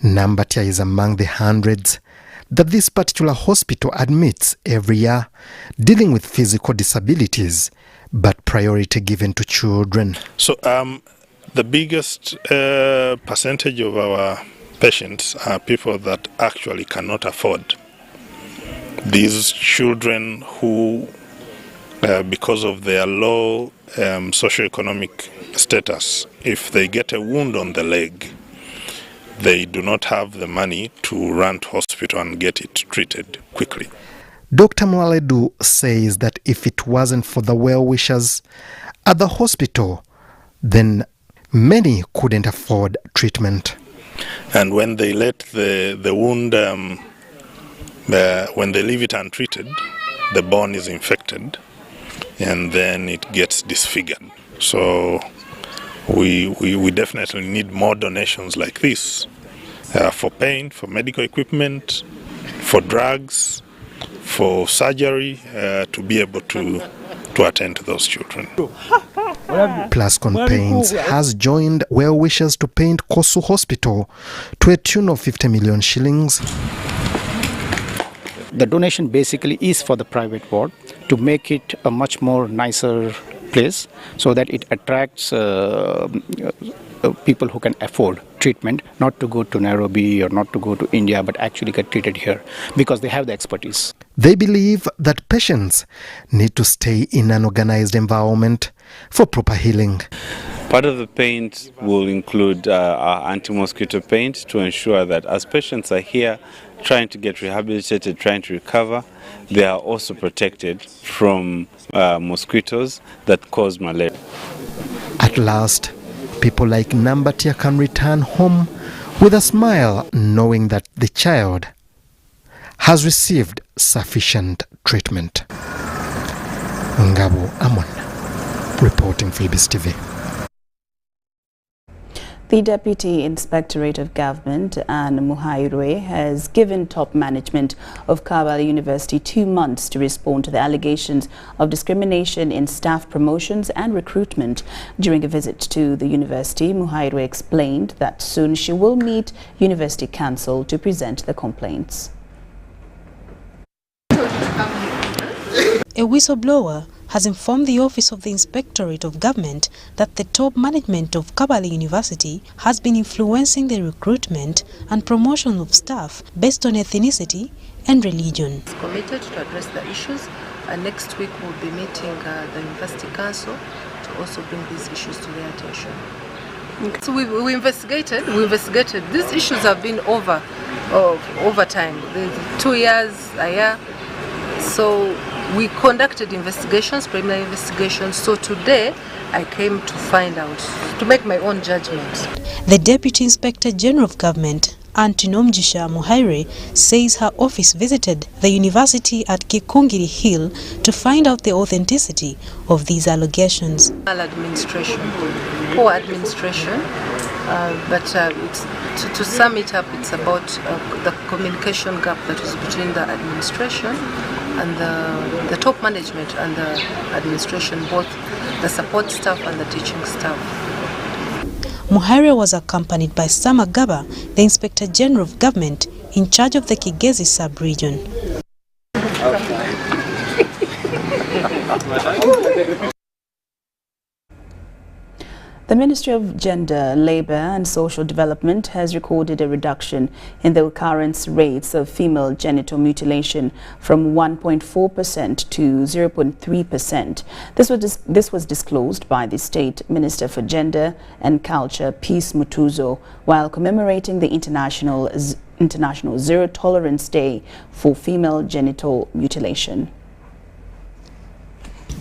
Nambatia is among the hundreds that this particular hospital admits every year dealing with physical disabilities but priority given to children. So the biggest percentage of our patients are people that actually cannot afford. These children who, because of their low socioeconomic status, if they get a wound on the leg, they do not have the money to run to hospital and get it treated quickly. Dr. Mwaledu says that if it wasn't for the well-wishers at the hospital, then many couldn't afford treatment. And when they let the wound, when they leave it untreated, the bone is infected and then it gets disfigured. So we definitely need more donations like this for pain, for medical equipment, for drugs, for surgery, to be able to attend to those children. Plascon Paints has joined well-wishers to paint Kosu Hospital to a tune of 50 million shillings. The donation basically is for the private ward to make it a much more nicer place so that it attracts people who can afford treatment, not to go to Nairobi or not to go to India, but actually get treated here because they have the expertise. They believe that patients need to stay in an organized environment for proper healing. Part of the paint will include our anti-mosquito paint to ensure that as patients are here trying to get rehabilitated, trying to recover, they are also protected from mosquitoes that cause malaria. At last, people like Nambatia can return home with a smile, knowing that the child has received sufficient treatment. Ngabo Amon, reporting for IBIS TV. The Deputy Inspectorate of Government, Anne Muhairwe, has given top management of Kabale University 2 months to respond to the allegations of discrimination in staff promotions and recruitment. During a visit to the university, Muhairwe explained that soon she will meet University Council to present the complaints. A whistleblower has informed the Office of the Inspectorate of Government that the top management of Kabale University has been influencing the recruitment and promotion of staff based on ethnicity and religion. It's committed to address the issues, and next week we'll be meeting the University Council to also bring these issues to their attention. Okay. So we investigated. These issues have been over time, 2 years, a year. So we conducted investigations, preliminary investigations. So today I came to find out, to make my own judgment. The Deputy Inspector General of Government, Antinomjisha Muhaire, says her office visited the university at Kikungiri Hill to find out the authenticity of these allegations. Administration, poor administration, but to sum it up, it's about the communication gap that is between the administration and the top management and the administration, both the support staff and the teaching staff. Muhaire was accompanied by Sam Agaba, the Inspector General of Government in charge of the Kigezi sub-region. The Ministry of Gender, Labour and Social Development has recorded a reduction in the occurrence rates of female genital mutilation from 1.4% to 0.3%. This was disclosed by the State Minister for Gender and Culture, Peace Mutuzo, while commemorating the International Zero Tolerance Day for Female Genital Mutilation.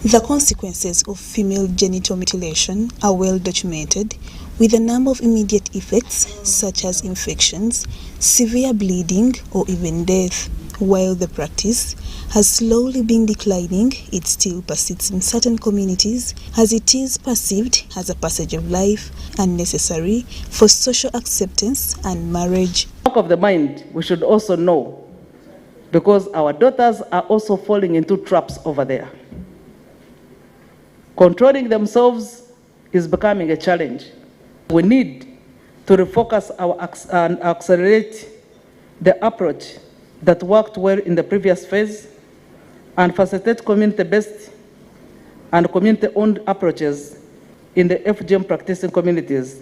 The consequences of female genital mutilation are well documented, with a number of immediate effects such as infections, severe bleeding or even death. While the practice has slowly been declining, it still persists in certain communities as it is perceived as a passage of life and necessary for social acceptance and marriage. Back of the mind, we should also know, because our daughters are also falling into traps over there. Controlling themselves is becoming a challenge. We need to refocus and accelerate the approach that worked well in the previous phase and facilitate community-based and community-owned approaches in the FGM practicing communities.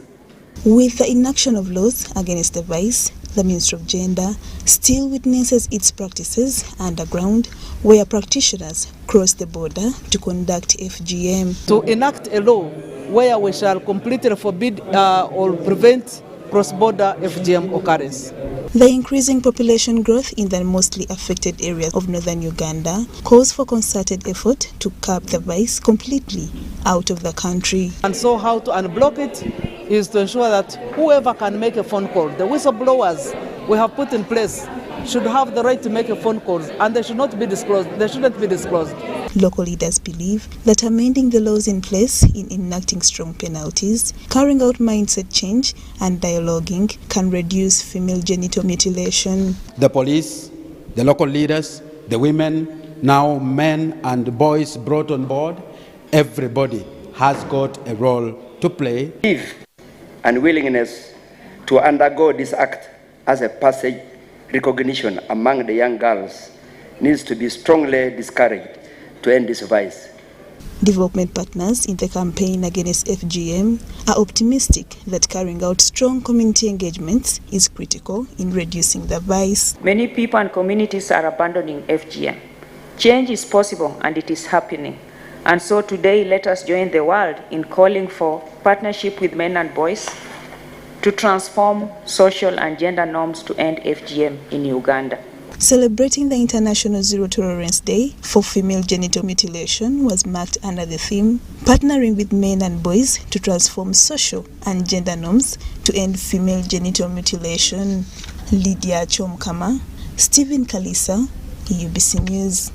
With the inaction of laws against the vice, the Ministry of Gender still witnesses its practices underground, where practitioners cross the border to conduct FGM. To enact a law where we shall completely forbid or prevent cross-border FGM occurrence. The increasing population growth in the mostly affected areas of northern Uganda calls for concerted effort to curb the vice completely out of the country. And so how to unblock it is to ensure that whoever can make a phone call, the whistleblowers we have put in place should have the right to make a phone call, and they should not be disclosed. They shouldn't be disclosed. Local leaders believe that amending the laws in place in enacting strong penalties, carrying out mindset change and dialoguing can reduce female genital mutilation. The police, the local leaders, the women, now men and boys brought on board, everybody has got a role to play. And willingness to undergo this act as a passage recognition among the young girls needs to be strongly discouraged to end this vice. Development partners in the campaign against FGM are optimistic that carrying out strong community engagements is critical in reducing the vice. Many people and communities are abandoning FGM. Change is possible and it is happening. And so today, let us join the world in calling for partnership with men and boys to transform social and gender norms to end FGM in Uganda. Celebrating the International Zero Tolerance Day for female genital mutilation was marked under the theme, partnering with men and boys to transform social and gender norms to end female genital mutilation. Lydia Chomkama, Stephen Kalisa, UBC News.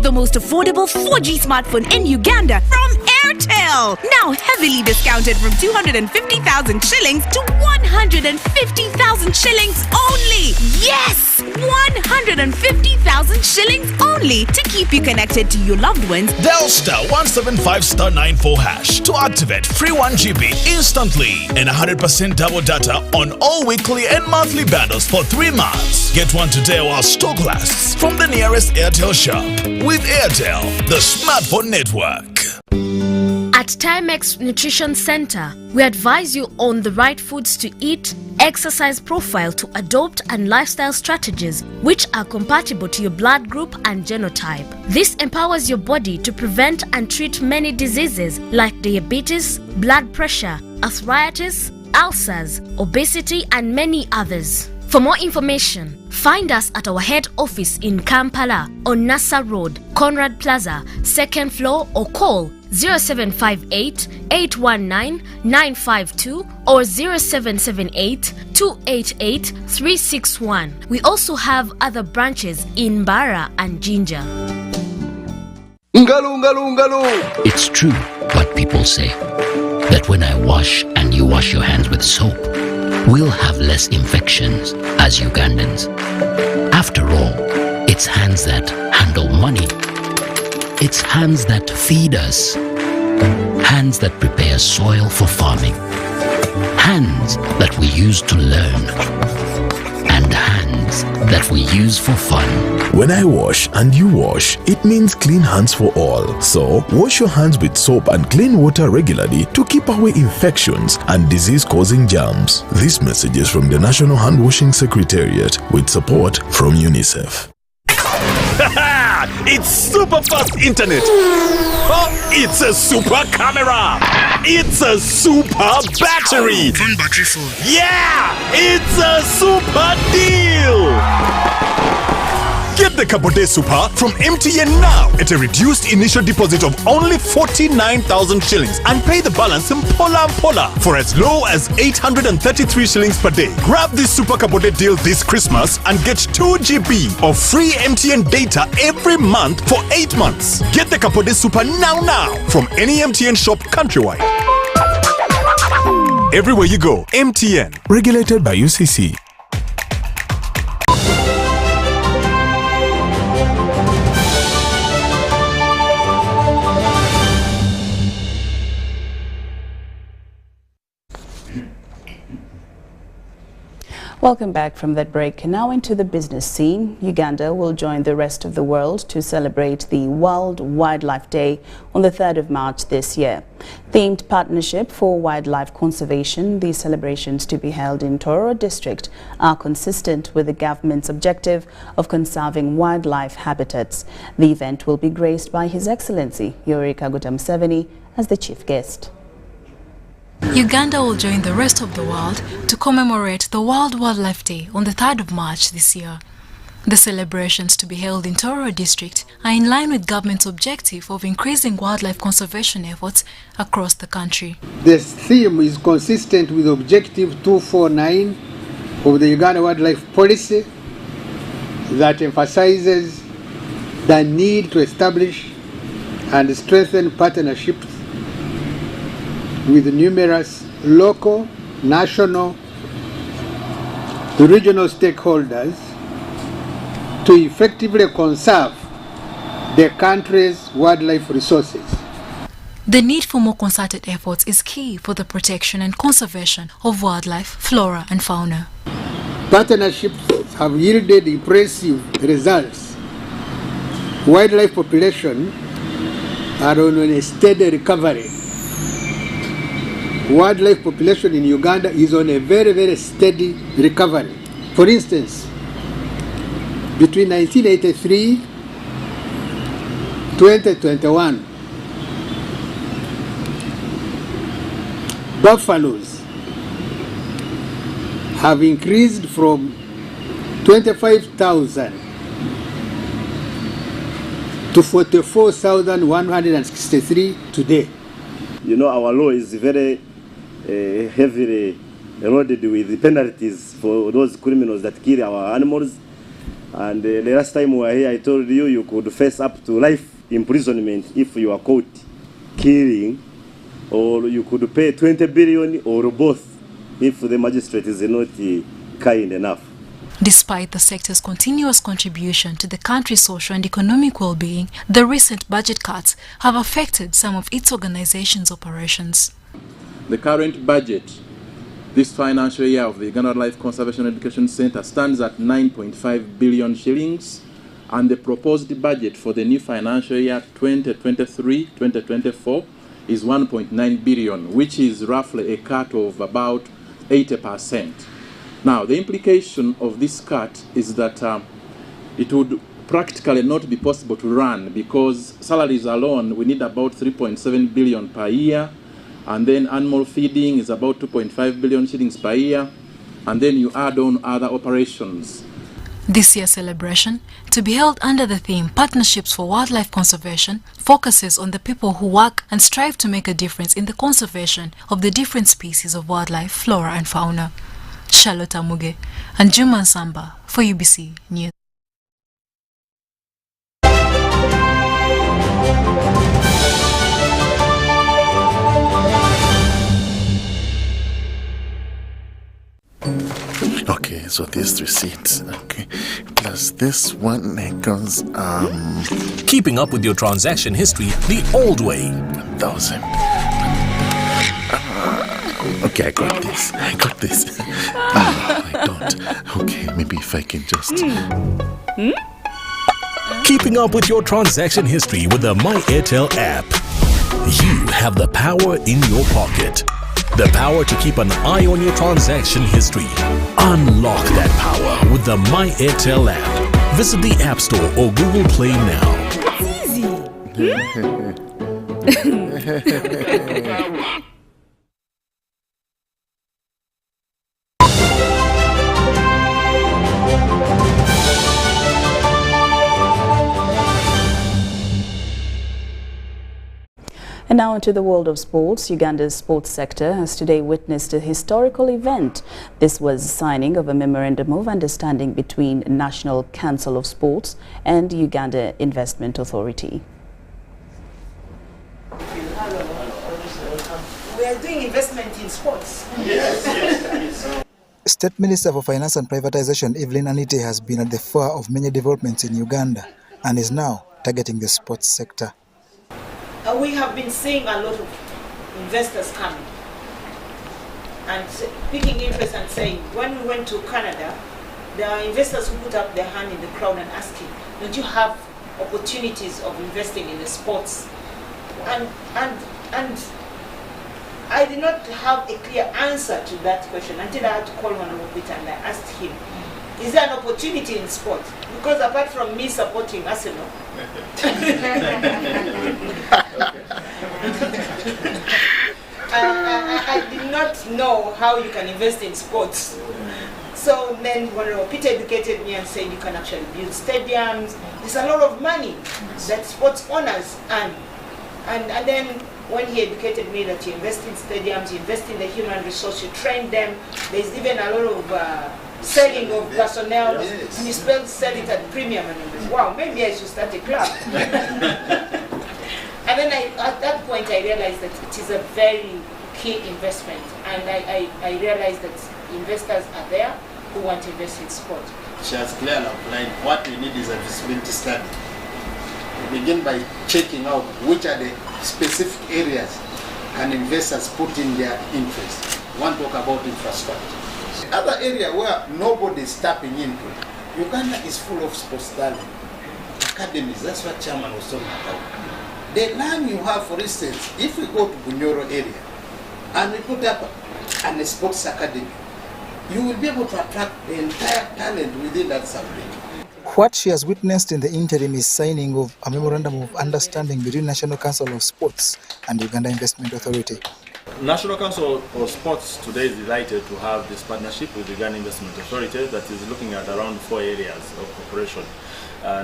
The most affordable 4G smartphone in Uganda from Airtel. Now heavily discounted from 250,000 shillings to 150,000 shillings only. Yes, 150,000 shillings only to keep you connected to your loved ones. Dial *175*94# to activate free 1 GB instantly and 100% double data on all weekly and monthly bundles for 3 months. Get one today while stock lasts from the nearest Airtel shop. With Airtel, the smartphone network. At Timex Nutrition Center, we advise you on the right foods to eat, exercise profile to adopt, and lifestyle strategies which are compatible to your blood group and genotype. This empowers your body to prevent and treat many diseases like diabetes, blood pressure, arthritis, ulcers, obesity, and many others. For more information, find us at our head office in Kampala on Nassa Road, Conrad Plaza, 2nd floor, or call 0758 819 952 or 0778 288 361. We also have other branches in Mbara and Jinja. It's true what people say, that when I wash and you wash your hands with soap, we'll have less infections as Ugandans. After all, it's hands that handle money. It's hands that feed us. Hands that prepare soil for farming. Hands that we use to learn. And hands that we use for fun. When I wash and you wash, it means clean hands for all. So, wash your hands with soap and clean water regularly to keep away infections and disease-causing germs. This message is from the National Hand Washing Secretariat with support from UNICEF. It's super fast internet. Oh, it's a super camera. It's a super battery. Phone battery full. Yeah, it's a super deal. Get the Kabale Super from MTN now at a reduced initial deposit of only 49,000 shillings and pay the balance in Pola for as low as 833 shillings per day. Grab this Super Kabale deal this Christmas and get 2 GB of free MTN data every month for 8 months. Get the Kabale Super now from any MTN shop countrywide. Everywhere you go, MTN. Regulated by UCC. Welcome back from that break. Now into the business scene. Uganda will join the rest of the world to celebrate the World Wildlife Day on the 3rd of March this year. Themed Partnership for Wildlife Conservation, these celebrations to be held in Tororo District are consistent with the government's objective of conserving wildlife habitats. The event will be graced by His Excellency Yoweri Kaguta Museveni as the chief guest. Uganda will join the rest of the world to commemorate the World Wildlife Day on the 3rd of March this year. The celebrations to be held in Tororo District are in line with government's objective of increasing wildlife conservation efforts across the country. This theme is consistent with Objective 249 of the Uganda Wildlife Policy that emphasizes the need to establish and strengthen partnerships with numerous local, national, regional stakeholders to effectively conserve the country's wildlife resources. The need for more concerted efforts is key for the protection and conservation of wildlife, flora and fauna. Partnerships have yielded impressive results. Wildlife populations are on a steady recovery. Wildlife population in Uganda is on a very, very steady recovery. For instance, between 1983 and 2021, buffaloes have increased from 25,000 to 44,163 today. You know, our law is very heavily eroded with penalties for those criminals that kill our animals. And the last time we were here, I told you you could face up to life imprisonment if you are caught killing, or you could pay 20 billion or both if the magistrate is not kind enough. Despite the sector's continuous contribution to the country's social and economic well-being, the recent budget cuts have affected some of its organization's operations. The current budget this financial year of the Uganda Wildlife Conservation Education Center stands at 9.5 billion shillings, and the proposed budget for the new financial year 2023-2024 is 1.9 billion, which is roughly a cut of about 80%. Now, the implication of this cut is that it would practically not be possible to run, because salaries alone, we need about 3.7 billion per year. And then animal feeding is about 2.5 billion shillings per year, and then you add on other operations. This year's celebration, to be held under the theme Partnerships for Wildlife Conservation, focuses on the people who work and strive to make a difference in the conservation of the different species of wildlife, flora and fauna. Charlotte Amuge and Juma Nsamba for UBC News. Okay, so this receipt, okay, plus this one equals Keeping up with your transaction history the old way. 1,000. Okay, I got this. I don't. Okay, maybe if I can just. Keeping up with your transaction history with the My Airtel app. You have the power in your pocket. The power to keep an eye on your transaction history. Unlock that power with the My Airtel app. Visit the App Store or Google Play now. Easy. And now into the world of sports. Uganda's sports sector has today witnessed a historical event. This was the signing of a memorandum of understanding between National Council of Sports and Uganda Investment Authority. We are doing investment in sports. Yes. State Minister for Finance and Privatization Evelyn Anite has been at the fore of many developments in Uganda and is now targeting the sports sector. We have been seeing a lot of investors coming, and picking interest and saying, when we went to Canada, there are investors who put up their hand in the crowd and asking, don't you have opportunities of investing in the sports? And I did not have a clear answer to that question until I had to call Honorable Peter and I asked him, is there an opportunity in sport? Because apart from me supporting Arsenal, I did not know how you can invest in sports. So then Honorable Peter educated me and said you can actually build stadiums. There's a lot of money that sports owners earn. And then when he educated me that you invest in stadiums, you invest in the human resource, you train them. There's even a lot of selling of personnel. Yes. And you sell it at premium. And I said, wow, maybe I should start a club. And then at that point I realized that it is a very key investment. And I realized that investors are there who want to invest in sport. She has clearly outlined what we need is a feasibility study. We begin by checking out which are the specific areas can investors put in their interest. One talk about infrastructure. The other area where nobody is tapping into, Uganda is full of sports talent. Academies, that's what Chairman was talking about. The land you have, for instance, if we go to Bunyoro area and we put up a sports academy, you will be able to attract the entire talent within that subject. What she has witnessed in the interim is signing of a memorandum of understanding between National Council of Sports and Uganda Investment Authority. National Council of Sports today is delighted to have this partnership with the Uganda Investment Authority that is looking at around 4 areas of cooperation.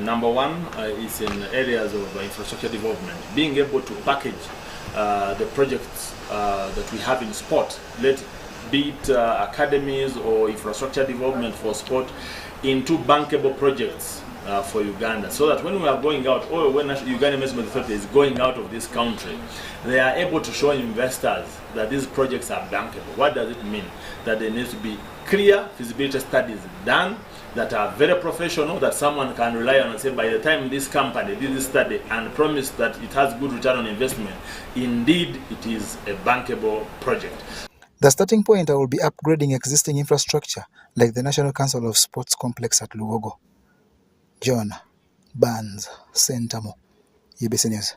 Number one is in areas of infrastructure development, being able to package the projects that we have in sport, be it academies or infrastructure development for sport, into bankable projects for Uganda, so that when we are going out, or when Uganda Investment Authority is going out of this country, they are able to show investors that these projects are bankable. What does it mean? That there needs to be clear feasibility studies done that are very professional, that someone can rely on and say, by the time this company did this study and promised that it has good return on investment, indeed it is a bankable project. The starting point will be upgrading existing infrastructure like the National Council of Sports Complex at Luogo. John Barnes, Sentamo, UBC News.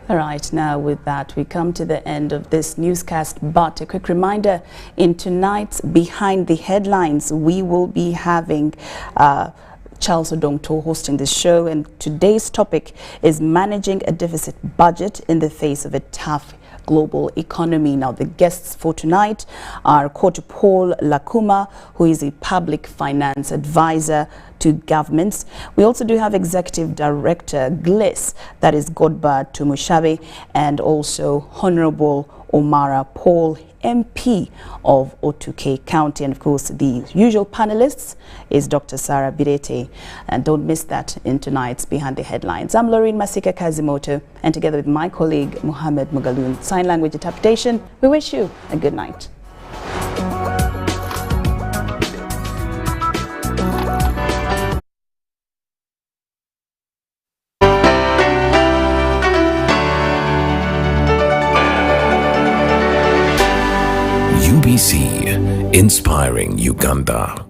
All right, now with that, we come to the end of this newscast, but a quick reminder, in tonight's Behind the Headlines, we will be having Charles Odongto hosting this show, and today's topic is managing a deficit budget in the face of a tough global economy. Now, the guests for tonight are Coach Paul Lakuma, who is a public finance advisor to governments. We also do have Executive Director GLIS, that is Godba Tumushabe, and also Honorable Omara Paul, MP of Otuke County. And of course, the usual panelists is Dr. Sarah Birete. And don't miss that in tonight's Behind the Headlines. I'm Lauryn Kazimoto, and together with my colleague Muhammad Mugalu, Sign Language Interpretation, we wish you a good night. UBC, inspiring Uganda.